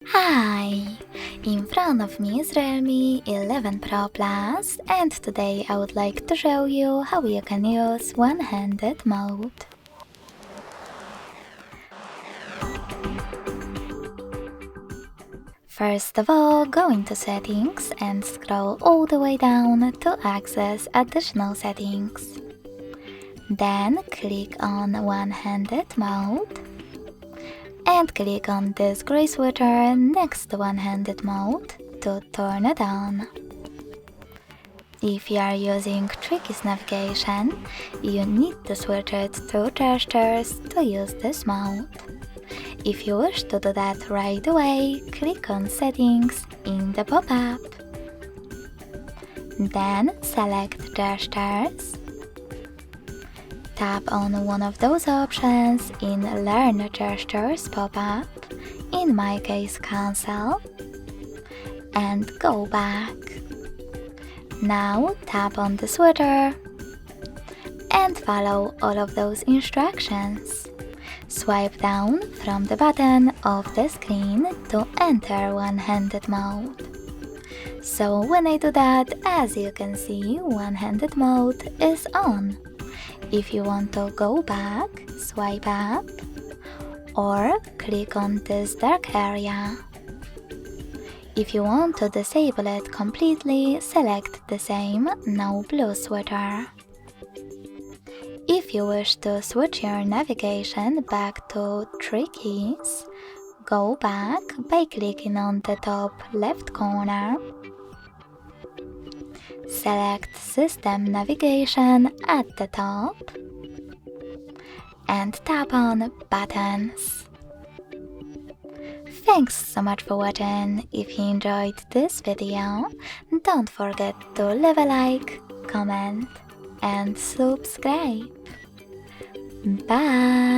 Hi! In front of me is Realme 11 Pro Plus, and today I would like to show you how you can use one-handed mode. First of all, go into settings and scroll all the way down to access additional settings. Then click on one-handed mode and click on this gray switcher next to one-handed mode to turn it on. If you are using Tricky's navigation, you need to switch it to gestures to use this mode. If you wish to do that right away, click on Settings in the pop-up. Then select Gestures. Tap on one of those options in Learn Gestures pop-up, in my case Cancel, and go back. Now tap on the switcher and follow all of those instructions. Swipe down from the bottom of the screen to enter one-handed mode. So when I do that, as you can see, one-handed mode is on. If you want to go back, swipe up or click on this dark area. If you want to disable it completely, select the same no blue switcher. If you wish to switch your navigation back to Tricky's, go back by clicking on the top left corner. Select System Navigation at the top and tap on Buttons. Thanks so much for watching. If you enjoyed this video, don't forget to leave a like, comment and subscribe. Bye!